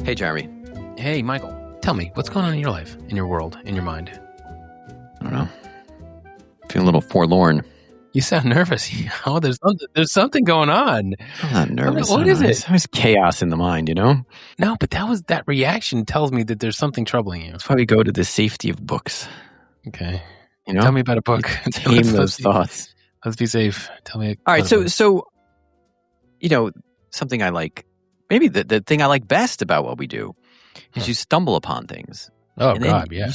Hey, Jeremy. Hey, Michael. Tell me, what's going on in your life, in your world, in your mind? I don't know. Feel a little forlorn. You sound nervous. Oh, there's something going on. I'm not nervous. What is it? There's chaos in the mind, No, but that reaction tells me that there's something troubling you. That's why we go to the safety of books. Okay. Tell me about a book. Tame those thoughts. Let's be safe. Tell me. All right. So, something I like, maybe the thing I like best about what we do is you stumble upon things. Oh, and God, then yeah.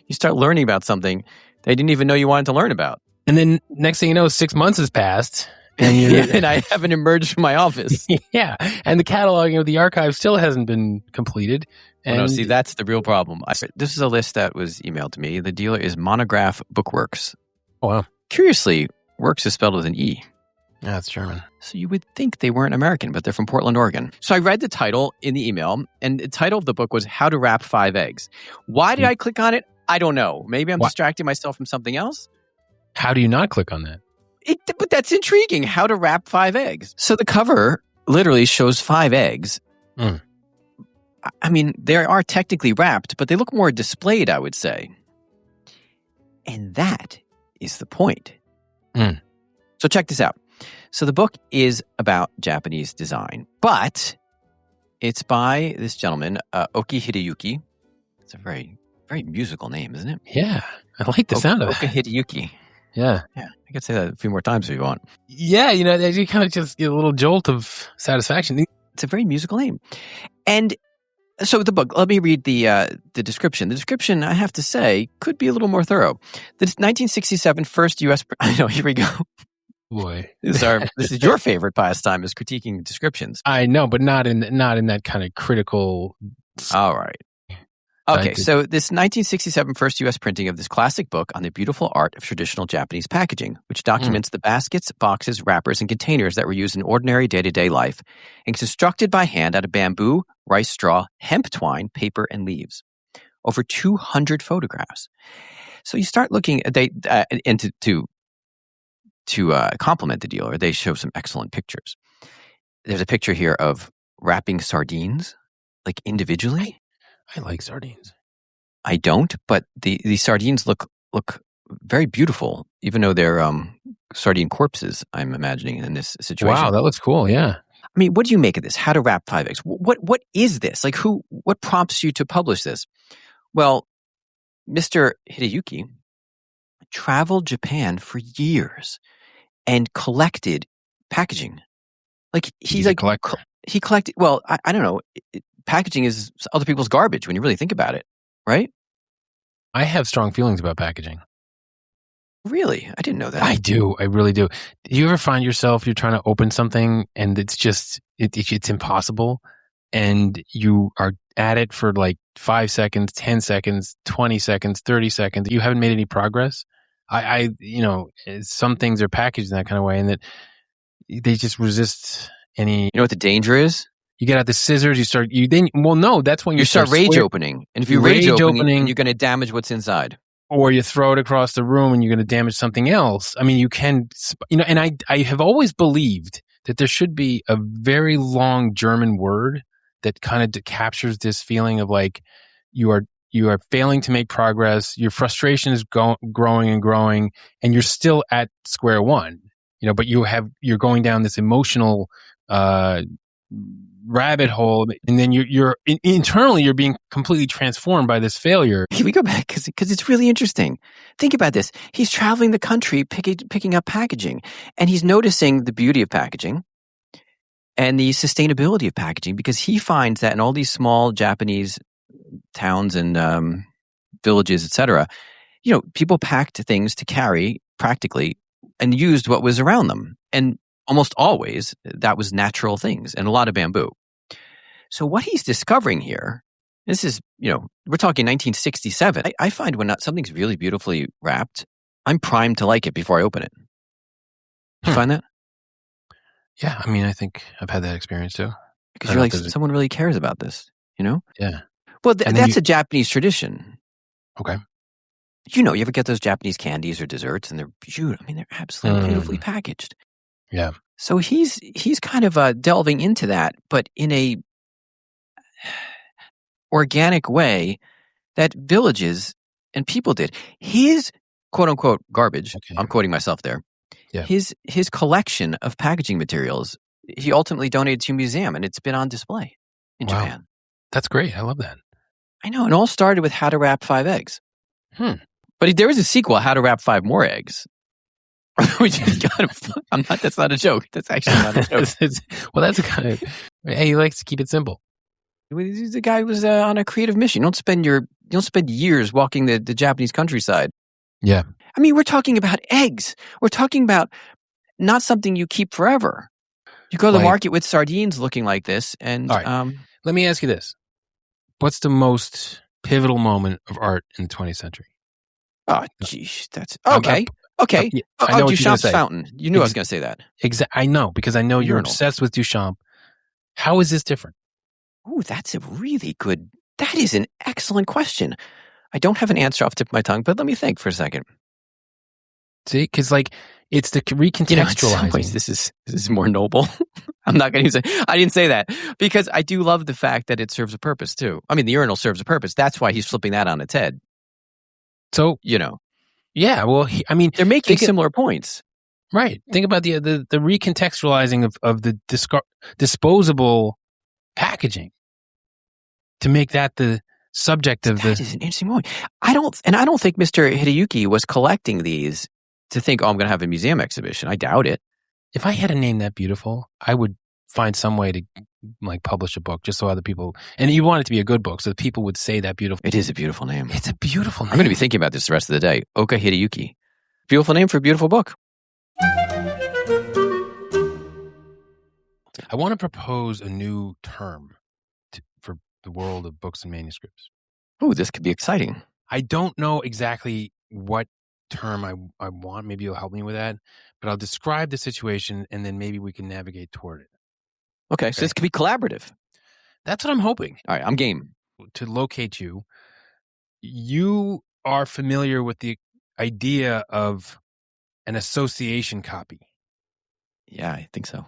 You start learning about something that you didn't even know you wanted to learn about. And then next thing you know, 6 months has passed. And, and I haven't emerged from my office. Yeah. And the cataloging of the archive still hasn't been completed. And no, see, that's the real problem. This is a list that was emailed to me. The dealer is Monograph Bookworks. Oh, wow. Curiously, Works is spelled with an E. Yeah, it's German. So you would think they weren't American, but they're from Portland, Oregon. So I read the title in the email, and the title of the book was How to Wrap 5 Eggs. Why did I click on it? I don't know. Maybe I'm distracting myself from something else. How do you not click on that? But that's intriguing. How to Wrap 5 Eggs. So the cover literally shows 5 eggs. Mm. I mean, they are technically wrapped, but they look more displayed, I would say. And that is the point. Mm. So check this out. So the book is about Japanese design, but it's by this gentleman, Oki Hideyuki. It's a very, very musical name, isn't it? Yeah. I like the sound of it. Oki Hideyuki. Yeah. Yeah. I could say that a few more times if you want. Yeah. You kind of just get a little jolt of satisfaction. It's a very musical name. And so the book, let me read the description. The description, I have to say, could be a little more thorough. The 1967 first U.S. I know, here we go. Boy, this is your favorite pastime, is critiquing descriptions. I know, but not in that kind of critical. All right. Okay, so this 1967 first U.S. printing of this classic book on the beautiful art of traditional Japanese packaging, which documents the baskets, boxes, wrappers, and containers that were used in ordinary day-to-day life and constructed by hand out of bamboo, rice straw, hemp twine, paper, and leaves. Over 200 photographs. So you start looking at to compliment the dealer, they show some excellent pictures. There's a picture here of wrapping sardines, like individually. I like sardines. I don't, but the sardines look very beautiful, even though they're sardine corpses, I'm imagining, in this situation. Wow, that looks cool, yeah. I mean, what do you make of this? How to Wrap 5 Eggs? What is this? Like, what prompts you to publish this? Well, Mr. Hideyuki traveled Japan for years and collected packaging. Like he's like he collected. Well, I don't know. Packaging is other people's garbage when you really think about it, right? I have strong feelings about packaging. Really? I didn't know that. I do. I really do. Do you ever find yourself, you're trying to open something and it's just, it's impossible, and you are at it for like 5 seconds, 10 seconds, 20 seconds, 30 seconds. You haven't made any progress? Some things are packaged in that kind of way, and that they just resist any. You know what the danger is? You get out the scissors. That's when you start rage opening, and if you rage opening, you're going to damage what's inside, or you throw it across the room, and you're going to damage something else. I mean, you can, And I have always believed that there should be a very long German word that kind of captures this feeling of like you are failing to make progress. Your frustration is growing and growing, and you're still at square one. But you're going down this emotional rabbit hole, and then you're internally you're being completely transformed by this failure. Can we go back because it's really interesting? Think about this. He's traveling the country picking up packaging, and he's noticing the beauty of packaging and the sustainability of packaging, because he finds that in all these small Japanese towns and villages, etc., people packed things to carry practically and used what was around them. And almost always that was natural things and a lot of bamboo. So what he's discovering here, this is, we're talking 1967. I find when something's really beautifully wrapped, I'm primed to like it before I open it. You find that? Yeah, I mean, I think I've had that experience too. Because you're like, someone really cares about this, Yeah. Well, that's a Japanese tradition. Okay. you ever get those Japanese candies or desserts, and they're beautiful. I mean, they're absolutely beautifully packaged. Yeah. So he's kind of delving into that, but in a organic way that villages and people did. His quote unquote garbage, Okay. I'm quoting myself there. Yeah. His collection of packaging materials, he ultimately donated to a museum, and it's been on display in Wow. Japan. That's great. I love that. I know. It all started with How to Wrap 5 Eggs. But there was a sequel, How to Wrap 5 More Eggs. That's not a joke. That's actually not a joke. Well, that's a kind of. Hey, he likes to keep it simple. The guy was on a creative mission. You don't spend years walking the Japanese countryside. Yeah. I mean, we're talking about eggs. We're talking about not something you keep forever. You go to the market with sardines looking like this, and all right. Let me ask you this: what's the most pivotal moment of art in the 20th century? Oh, geez, that's okay. Okay. I know what Duchamp's fountain. You knew I was going to say that. I know, because I know you're obsessed with Duchamp. How is this different? Oh, that's a really good. That is an excellent question. I don't have an answer off the tip of my tongue, but let me think for a second. See, because it's the recontextualizing. In some ways, this is more noble. I'm not going to say. I didn't say that because I do love the fact that it serves a purpose too. I mean, the urinal serves a purpose. That's why he's flipping that on its head. So yeah. Well, they're making similar points, right? Think about the recontextualizing of the disposable packaging to make that the subject of That is an interesting point. I don't think Mr. Hideyuki was collecting these to think, I'm going to have a museum exhibition. I doubt it. If I had a name that beautiful, I would find some way to publish a book just so other people, and you want it to be a good book so that people would say that beautiful. It is a beautiful name. It's a beautiful name. I'm going to be thinking about this the rest of the day. Oka Hideyuki. Beautiful name for a beautiful book. I want to propose a new term for the world of books and manuscripts. Oh, this could be exciting. I don't know exactly what term I want. Maybe you'll help me with that. But I'll describe the situation, and then maybe we can navigate toward it. Okay, so this could be collaborative. That's what I'm hoping. All right, I'm game. To locate you, you are familiar with the idea of an association copy. Yeah, I think so.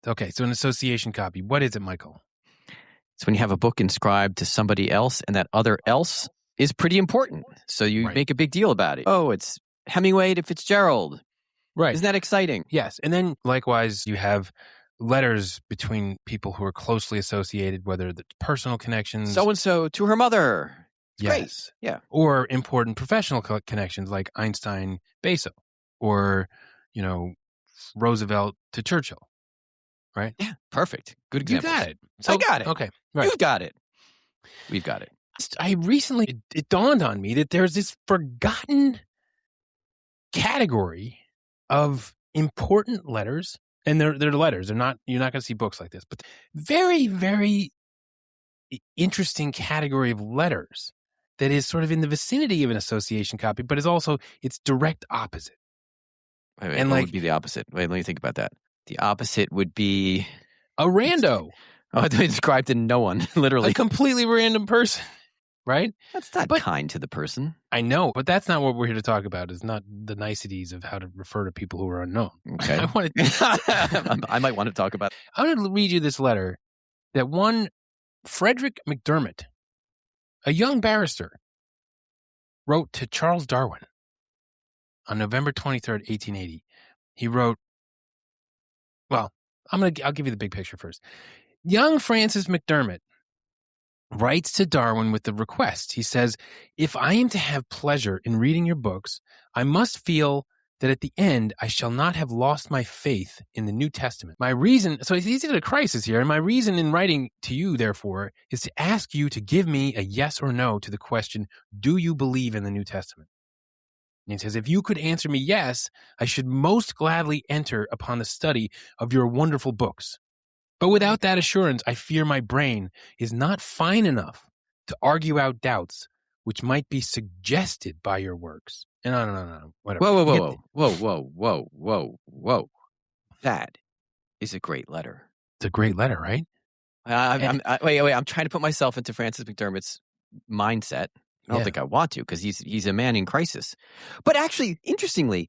Okay, so an association copy. What is it, Michael? It's when you have a book inscribed to somebody else, and that other else is pretty important. So you make a big deal about it. Oh, it's Hemingway to Fitzgerald. Right. Isn't that exciting? Yes. And then likewise, you have letters between people who are closely associated, whether the personal connections. So-and-so to her mother. It's yes. Great. Yeah. Or important professional connections like Einstein, Beso, or, Roosevelt to Churchill. Right? Yeah. Perfect. Good example. You got it. So, I got it. Okay. Right. You've got it. We've got it. I recently, it dawned on me that there's this forgotten category of important letters, and they're letters. You're not going to see books like this, but very, very interesting category of letters that is sort of in the vicinity of an association copy, but is also its direct opposite. Wait, and what would be the opposite? Wait, let me think about that. The opposite would be a rando. Oh, they described to no one, literally. A completely random person, right? That's not kind to the person. I know, but that's not what we're here to talk about. It's not the niceties of how to refer to people who are unknown. Okay. I might want to talk about. I'm going to read you this letter that one Frederick McDermott, a young barrister, wrote to Charles Darwin on November 23rd, 1880. He wrote, well, I'll give you the big picture first. Young Francis McDermott writes to Darwin with the request. He says, if I am to have pleasure in reading your books, I must feel that at the end I shall not have lost my faith in the New Testament. My reason, so he's at a crisis here, and my reason in writing to you, therefore, is to ask you to give me a yes or no to the question, do you believe in the New Testament? And he says, if you could answer me yes, I should most gladly enter upon the study of your wonderful books. But without that assurance, I fear my brain is not fine enough to argue out doubts which might be suggested by your works. And no, whatever. Whoa. That is a great letter. It's a great letter, right? Wait. I'm trying to put myself into Francis McDermott's mindset. I don't Yeah. think I want to because he's a man in crisis. But actually, interestingly,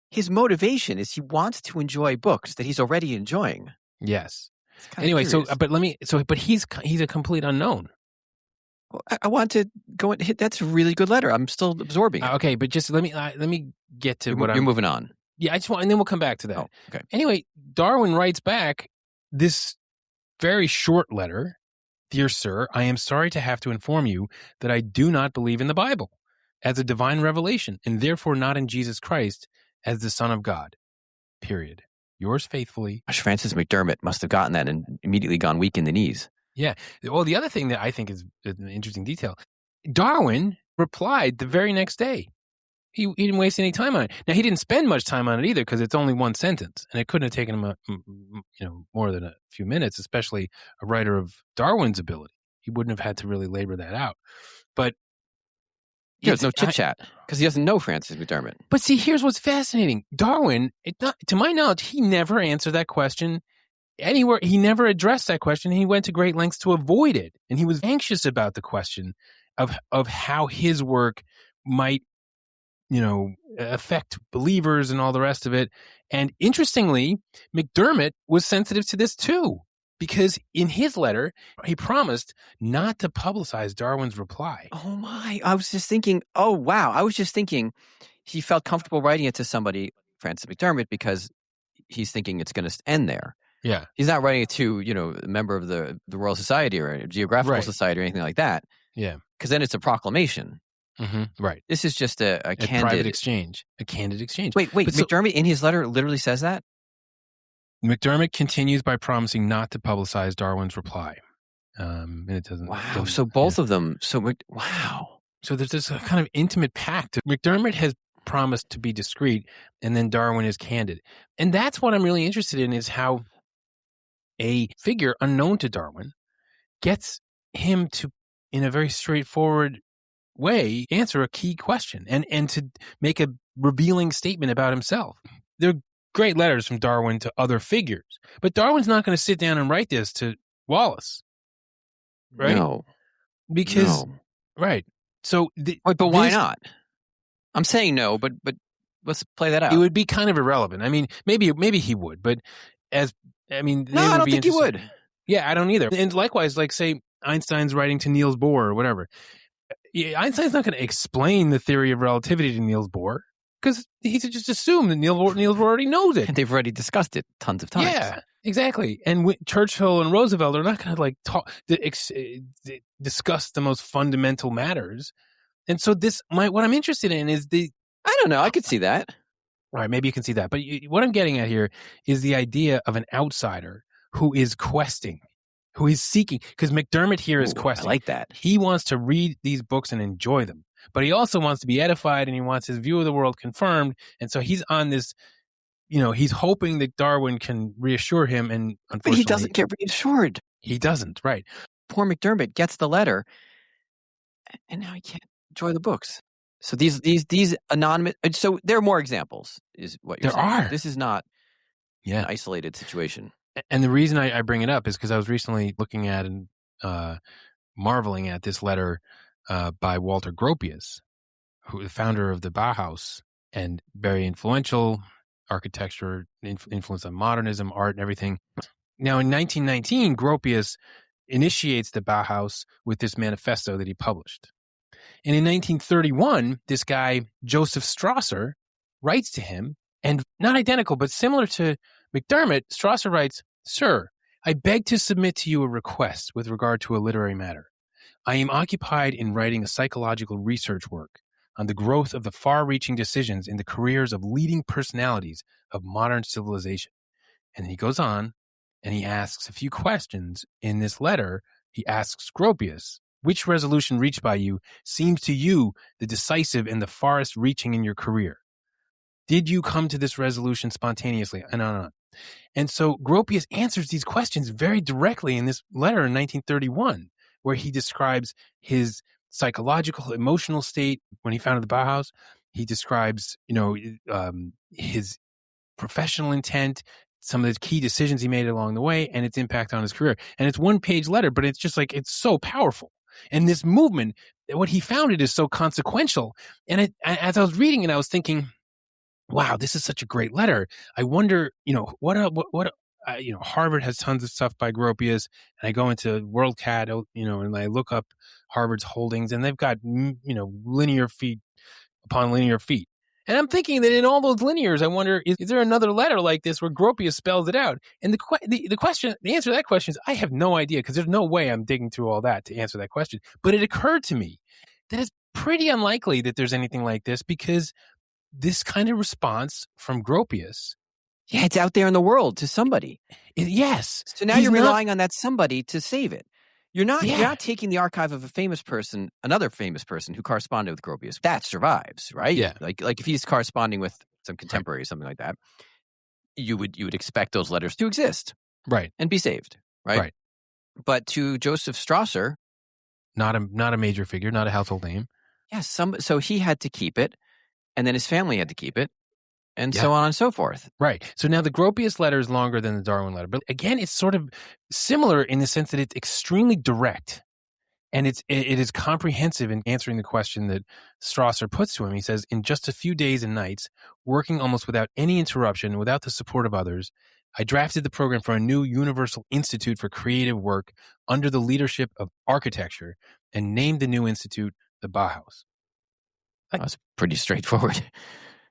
his motivation is he wants to enjoy books that he's already enjoying. Yes. It's kind of Anyway, curious. but he's a complete unknown. Well, I want to go and hit. That's a really good letter. I'm still absorbing it. Okay, but just let me get to You're moving on. Yeah, I just want, and then we'll come back to that. Oh, okay. Anyway, Darwin writes back this very short letter. Dear sir, I am sorry to have to inform you that I do not believe in the Bible as a divine revelation, and therefore not in Jesus Christ as the Son of God. Period. Yours faithfully. Gosh, Francis McDermott must have gotten that and immediately gone weak in the knees. Yeah. Well, the other thing that I think is an interesting detail, Darwin replied the very next day. He didn't waste any time on it. Now, he didn't spend much time on it either because it's only one sentence, and it couldn't have taken him more than a few minutes, especially a writer of Darwin's ability. He wouldn't have had to really labor that out. But there's no chit chat because he doesn't know Francis McDermott. But see, here's what's fascinating. Darwin, to my knowledge, he never answered that question anywhere. He never addressed that question. He went to great lengths to avoid it, and he was anxious about the question of how his work might affect believers and all the rest of it. And interestingly, McDermott was sensitive to this too, because in his letter, he promised not to publicize Darwin's reply. Oh my, I was just thinking, oh wow. I was just thinking he felt comfortable writing it to somebody, Francis McDermott, because he's thinking it's going to end there. Yeah. He's not writing it to, a member of the Royal Society or a Geographical Society or anything like that. Yeah. Because then it's a proclamation. Mm-hmm. Right. This is just a candid private exchange. A candid exchange. Wait, McDermott in his letter literally says that? McDermott continues by promising not to publicize Darwin's reply. And it doesn't. Wow. So both of them. Wow. So there's this kind of intimate pact. McDermott has promised to be discreet, and then Darwin is candid. And that's what I'm really interested in, is how a figure unknown to Darwin gets him to, in a very straightforward way, answer a key question and to make a revealing statement about himself. There are great letters from Darwin to other figures, but Darwin's not going to sit down and write this to Wallace, right? No, because right. So, but why not? I'm saying no, but let's play that out. It would be kind of irrelevant. I mean, maybe he would, but I don't think he would. Yeah, I don't either. And likewise, like say Einstein's writing to Niels Bohr or whatever. Einstein's not going to explain the theory of relativity to Niels Bohr because he's just assumed that Niels Bohr already knows it. And they've already discussed it tons of times. Yeah, exactly. And Churchill and Roosevelt are not going to discuss the most fundamental matters. And so what I'm interested in is I don't know. I could see that. All right, maybe you can see that. But what I'm getting at here is the idea of an outsider who is questing, who is seeking, because McDermott here is questing. I like that. He wants to read these books and enjoy them, but he also wants to be edified and he wants his view of the world confirmed. And so he's on this, he's hoping that Darwin can reassure him. And unfortunately, but he doesn't get reassured. He doesn't, right? Poor McDermott gets the letter, and now he can't enjoy the books. So these anonymous. So there are more examples, is what you're saying. There are. This is not an isolated situation. And the reason I bring it up is because I was recently looking at and marveling at this letter by Walter Gropius, who the founder of the Bauhaus and very influential architecture, influence on modernism, art, and everything. Now, in 1919, Gropius initiates the Bauhaus with this manifesto that he published. And in 1931, this guy, Joseph Strasser, writes to him, and not identical, but similar to McDermott, Strasser writes, "Sir, I beg to submit to you a request with regard to a literary matter. I am occupied in writing a psychological research work on the growth of the far-reaching decisions in the careers of leading personalities of modern civilization." And he goes on, and he asks a few questions in this letter. He asks Gropius, which resolution reached by you seems to you the decisive and the farthest reaching in your career? Did you come to this resolution spontaneously? And on and on. And so Gropius answers these questions very directly in this letter in 1931, where he describes his psychological, emotional state when he founded the Bauhaus. He describes, his professional intent, some of the key decisions he made along the way, and its impact on his career. And it's one-page letter, but it's just like, it's so powerful. And this movement, what he founded is so consequential. And as I was reading it, I was thinking, wow, this is such a great letter. I wonder, Harvard has tons of stuff by Gropius, and I go into WorldCat, and I look up Harvard's holdings, and they've got, linear feet upon linear feet. And I'm thinking that in all those linears, I wonder, is there another letter like this where Gropius spells it out? And the answer to that question is, I have no idea, because there's no way I'm digging through all that to answer that question. But it occurred to me that it's pretty unlikely that there's anything like this, because this kind of response from Gropius. Yeah, it's out there in the world to somebody. Yes. So now you're relying on that somebody to save it. You're not taking the archive of another famous person who corresponded with Gropius. That survives, right? Yeah. Like if he's corresponding with some contemporary or something like that, you would expect those letters to exist. Right. And be saved. Right. But to Joseph Strasser, not a major figure, not a household name. Yeah, so he had to keep it, and then his family had to keep it, and so on and so forth. Right. So now the Gropius letter is longer than the Darwin letter. But again, it's sort of similar in the sense that it's extremely direct. And it is comprehensive in answering the question that Strasser puts to him. He says, in just a few days and nights, working almost without any interruption, without the support of others, I drafted the program for a new Universal Institute for Creative Work under the leadership of architecture and named the new institute the Bauhaus. That's pretty straightforward.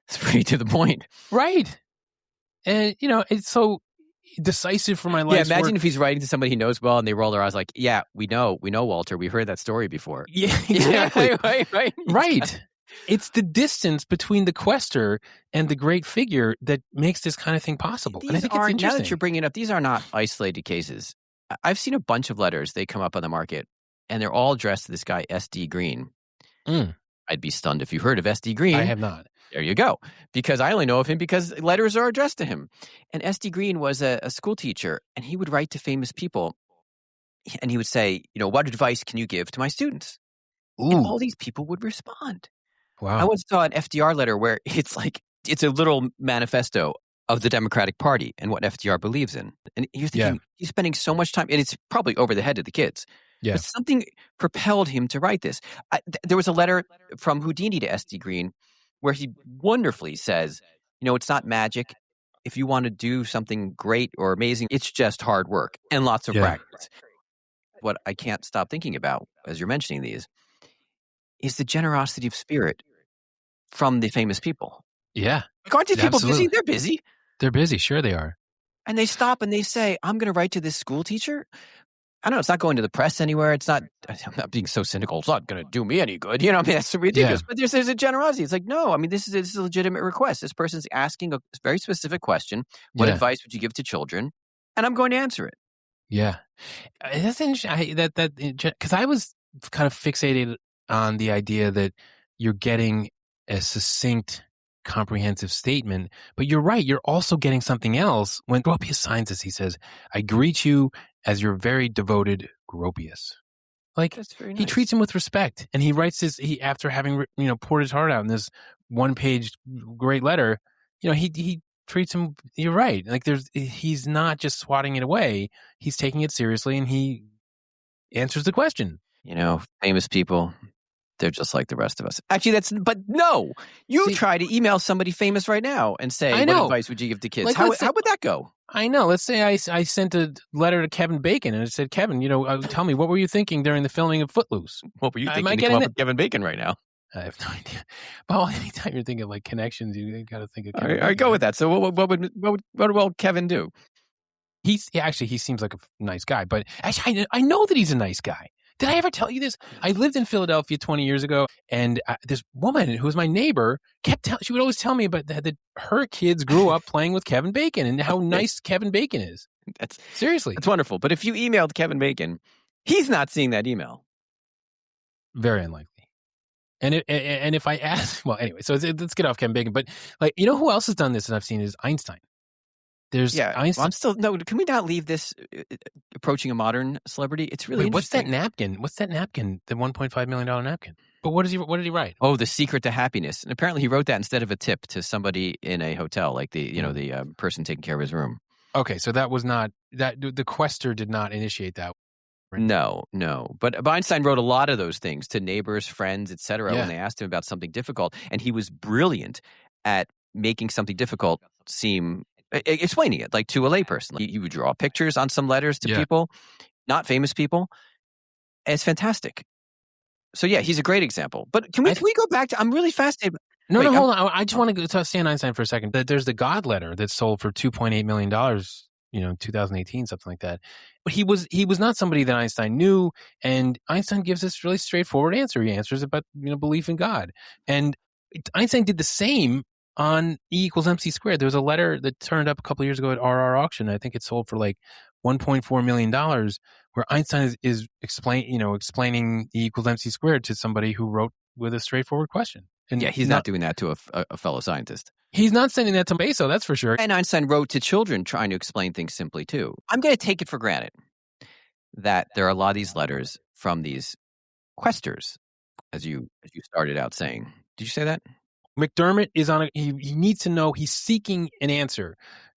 It's pretty to the point. Right. And, it's so decisive for my life. Yeah, imagine if he's writing to somebody he knows well and they roll their eyes like, yeah, we know, Walter. We've heard that story before. Yeah, exactly. Right. It's the distance between the quester and the great figure that makes this kind of thing possible. And I think it's interesting. Now that you're bringing it up, these are not isolated cases. I've seen a bunch of letters. They come up on the market, and they're all addressed to this guy, S.D. Green. I'd be stunned if you heard of S.D. Green. I have not. There you go. Because I only know of him because letters are addressed to him. And S.D. Green was a school teacher, and he would write to famous people. And he would say, what advice can you give to my students? Ooh. And all these people would respond. Wow. I once saw an FDR letter where it's a little manifesto of the Democratic Party and what FDR believes in. And you're thinking, he's spending so much time, and it's probably over the head of the kids. Yeah. But something propelled him to write this. There was a letter from Houdini to S.D. Green where he wonderfully says, it's not magic. If you want to do something great or amazing, it's just hard work and lots of practice. What I can't stop thinking about as you're mentioning these is the generosity of spirit from the famous people. Yeah. Aren't these people busy? They're busy. They're busy. Sure they are. And they stop and they say, I'm going to write to this school teacher. I don't know. It's not going to the press anywhere. I'm not being so cynical. It's not going to do me any good. That's so ridiculous. But there's a generosity. It's like, no, this is a legitimate request. This person's asking a very specific question. What advice would you give to children? And I'm going to answer it. Yeah. That's interesting. Because I was kind of fixated on the idea that you're getting a succinct, comprehensive statement, but you're right. You're also getting something else. When Gropius signs this, he says, I greet you as your very devoted Gropius. That's very nice. He treats him with respect, and he writes this, after having, poured his heart out in this one-page great letter, he treats him, you're right. He's not just swatting it away. He's taking it seriously, and he answers the question. Famous people, they're just like the rest of us. Actually, but no, try to email somebody famous right now and say, what advice would you give to kids? How would that go? I know. Let's say I sent a letter to Kevin Bacon and it said, Kevin, tell me, what were you thinking during the filming of Footloose? What were you thinking to come up with Kevin Bacon right now? I have no idea. Well, anytime you're thinking like connections, you got to think of Kevin. All right, go with that. So what would Kevin do? He seems like a nice guy, but actually I know that he's a nice guy. Did I ever tell you this? I lived in Philadelphia 20 years ago, and this woman who was my neighbor she would always tell me about that her kids grew up playing with Kevin Bacon and how nice Kevin Bacon is. Seriously. That's wonderful. But if you emailed Kevin Bacon, he's not seeing that email. Very unlikely. And if I ask, well, anyway, so let's get off Kevin Bacon. But who else has done this that I've seen is Einstein. There's Einstein. Can we not leave this approaching a modern celebrity? It's really interesting. What's that napkin? The $1.5 million napkin. But what did he write? Oh, The Secret to Happiness. And apparently he wrote that instead of a tip to somebody in a hotel, like the person taking care of his room. Okay, so that was not that the quester did not initiate that. Right. No. But Einstein wrote a lot of those things to neighbors, friends, etc. Yeah. when they asked him about something difficult. And he was brilliant at making something difficult seem, explaining it like to a layperson. He would draw pictures on some letters to Yeah. people, not famous people. It's fantastic. So yeah, he's a great example. But can we go back to? I'm really fascinated. No, hold on. I just want to go to Stan Einstein for a second. There's the God letter that sold for $2.8 million, in 2018, something like that. But he was not somebody that Einstein knew, and Einstein gives this really straightforward answer. He answers about belief in God, and Einstein did the same on E=mc². There was a letter that turned up a couple of years ago at RR auction. I think it sold for like $1.4 million, where Einstein is explaining E=mc² to somebody who wrote with a straightforward question. And yeah, he's not doing that to a fellow scientist. He's not sending that to Bezos, that's for sure. And Einstein wrote to children trying to explain things simply too. I'm going to take it for granted that there are a lot of these letters from these questers, as you started out saying. Did you say that? McDermott is on he needs to know he's seeking an answer.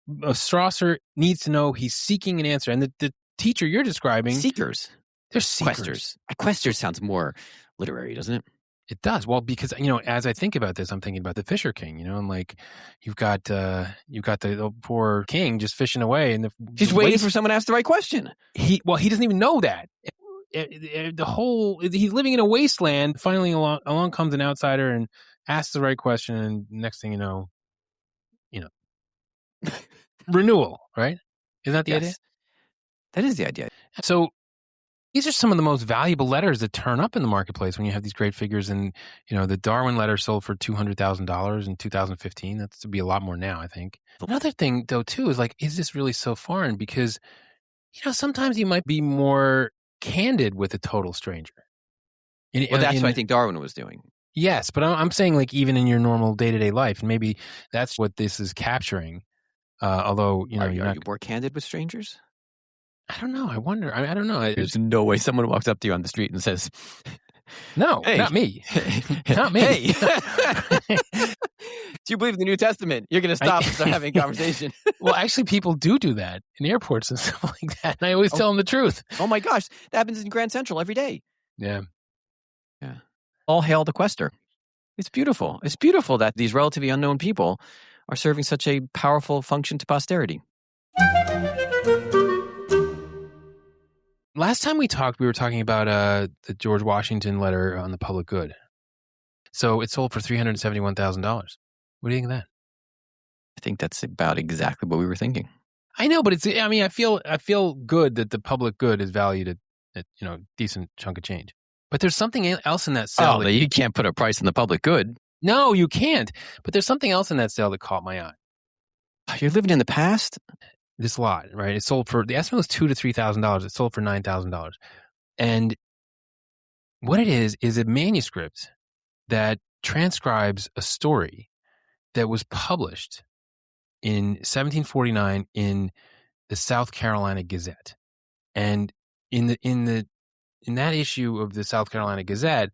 Strasser needs to know he's seeking an answer. And the teacher you're describing... Seekers. They're seekers. Questers sounds more literary, doesn't it? It does. Well, because, as I think about this, I'm thinking about the Fisher King, and like you've got the poor king just fishing away, and he's waiting for someone to ask the right question. He doesn't even know that. He's living in a wasteland. Finally, along comes an outsider and asks the right question, and next thing you know, renewal, right? Isn't that the idea? That is the idea. So these are some of the most valuable letters that turn up in the marketplace when you have these great figures. And, the Darwin letter sold for $200,000 in 2015. That's to be a lot more now, I think. Another thing, though, too, is like, is this really so foreign? Because, sometimes you might be more candid with a total stranger. Well, that's what I think Darwin was doing. Yes, but I'm saying like even in your normal day-to-day life, and maybe that's what this is capturing. Although, are you more candid with strangers? I don't know. I wonder. I don't know. There's no way someone walks up to you on the street and says, "No, hey. not me, not me." Hey, do you believe in the New Testament? You're going to stop and start having a conversation. Well, actually, people do that in airports and stuff like that, and I always tell them the truth. Oh my gosh, that happens in Grand Central every day. Yeah. All hail the quester. It's beautiful. It's beautiful that these relatively unknown people are serving such a powerful function to posterity. Last time we talked, we were talking about the George Washington letter on the public good. So it sold for $371,000. What do you think of that? I think that's about exactly what we were thinking. I know, but I feel good that the public good is valued at decent chunk of change. But there's something else in that sale. Oh, you can't put a price on the public good. No, you can't. But there's something else in that sale that caught my eye. You're living in the past? This lot, right? It sold for, the estimate was $2,000 to $3,000. It sold for $9,000. And what it is a manuscript that transcribes a story that was published in 1749 in the South Carolina Gazette. And in that issue of the South Carolina Gazette,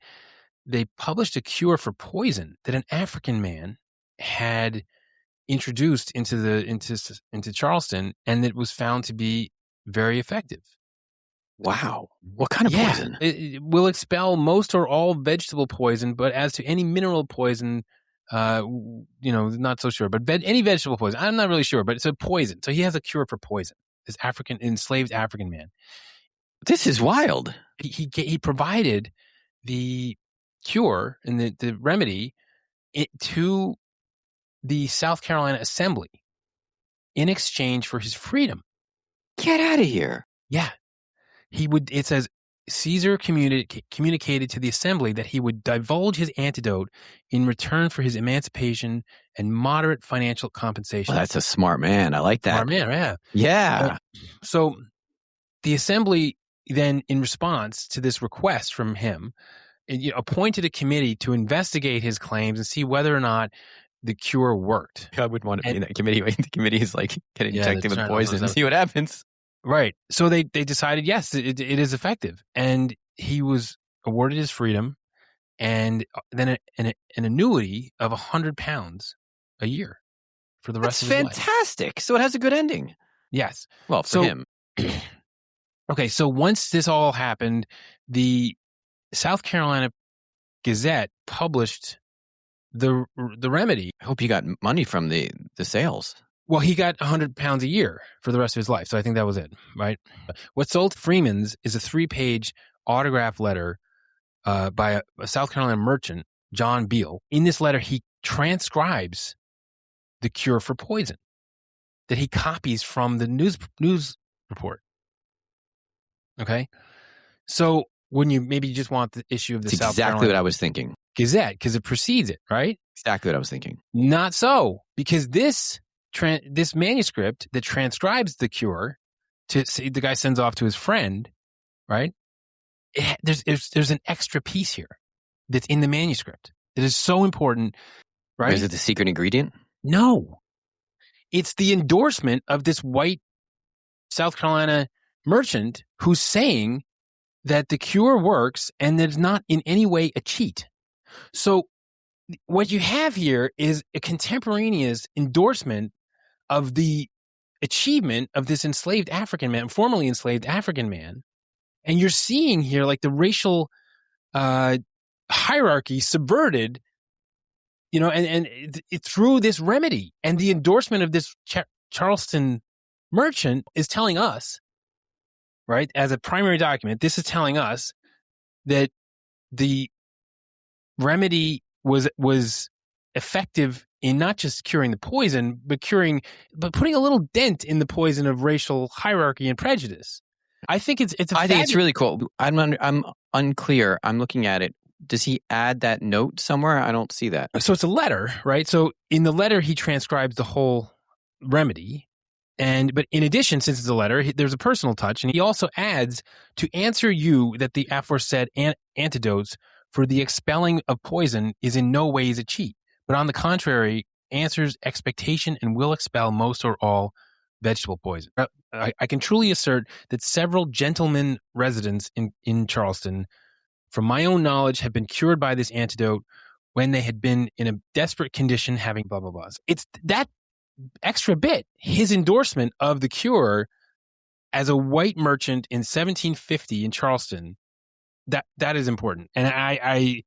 they published a cure for poison that an African man had introduced into Charleston, and it was found to be very effective. Wow. What kind of poison? It will expel most or all vegetable poison, but as to any mineral poison, not so sure. But any vegetable poison, I'm not really sure, but it's a poison. So he has a cure for poison. This enslaved African man. This is wild. He provided the cure and the remedy to the South Carolina Assembly in exchange for his freedom. Get out of here. Yeah. It says, Caesar communicated to the Assembly that he would divulge his antidote in return for his emancipation and moderate financial compensation. Well, that's a smart man. I like that. Smart man, yeah. Yeah. So the Assembly then, in response to this request from him, appointed a committee to investigate his claims and see whether or not the cure worked. I wouldn't want to be in that committee. The committee is like, get injected with poison and see what happens. Right. So they decided, yes, it is effective. And he was awarded his freedom and then an annuity of £100 a year for the rest of his life. That's fantastic. So it has a good ending. Yes. Well, for him. Okay, so once this all happened, the South Carolina Gazette published the remedy. I hope you got money from the sales. Well, he got £100 a year for the rest of his life, so I think that was it, right? What sold to Freeman's is a 3-page autograph letter by a South Carolina merchant, John Beale. In this letter, he transcribes the cure for poison that he copies from the news report. Okay, so wouldn't you maybe just want the issue of the It's South exactly Carolina what I was thinking. Gazette because it precedes it, right? Exactly what I was thinking. Not so, because this manuscript that transcribes the cure to see the guy sends off to his friend, right? There's an extra piece here that's in the manuscript that is so important, right? Is it the secret ingredient? No, it's the endorsement of this white South Carolina merchant who's saying that the cure works and that it's not in any way a cheat. So what you have here is a contemporaneous endorsement of the achievement of this enslaved African man, formerly enslaved African man. And you're seeing here like the racial hierarchy subverted, and it through this remedy. And the endorsement of this Charleston merchant is telling us, right, as a primary document, this is telling us that the remedy was effective in not just curing the poison, but putting a little dent in the poison of racial hierarchy and prejudice. I think it's I think it's really cool. I'm unclear. I'm looking at it. Does he add that note somewhere? I don't see that. So it's a letter, right? So in the letter, he transcribes the whole remedy. But in addition, since it's a letter, there's a personal touch. And he also adds, to answer you that the aforesaid antidotes for the expelling of poison is in no ways a cheat, but on the contrary, answers expectation and will expel most or all vegetable poison. I can truly assert that several gentlemen residents in Charleston, from my own knowledge, have been cured by this antidote when they had been in a desperate condition having blah, blah, blah. It's that extra bit, his endorsement of the cure as a white merchant in 1750 in Charleston, that is important. And I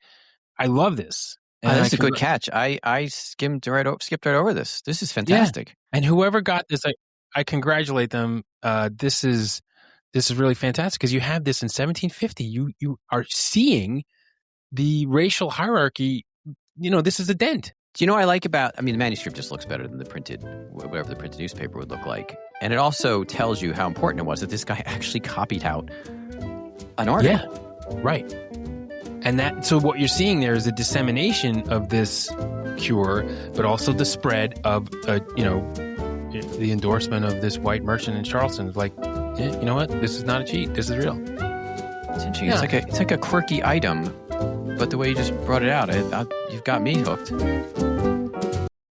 love this. And that's a good catch. I skipped right over this. This is fantastic. Yeah. And whoever got this, I congratulate them. This is really fantastic because you have this in 1750. You are seeing the racial hierarchy. This is a dent. Do you know what I like about, the manuscript just looks better than whatever the printed newspaper would look like. And it also tells you how important it was that this guy actually copied out an article. Yeah, right. And so what you're seeing there is a dissemination of this cure, but also the spread of, the endorsement of this white merchant in Charleston. It's like, you know what? This is not a cheat. This is real. It's interesting. Yeah. It's like a quirky item, but the way you just brought it out, you've got me hooked.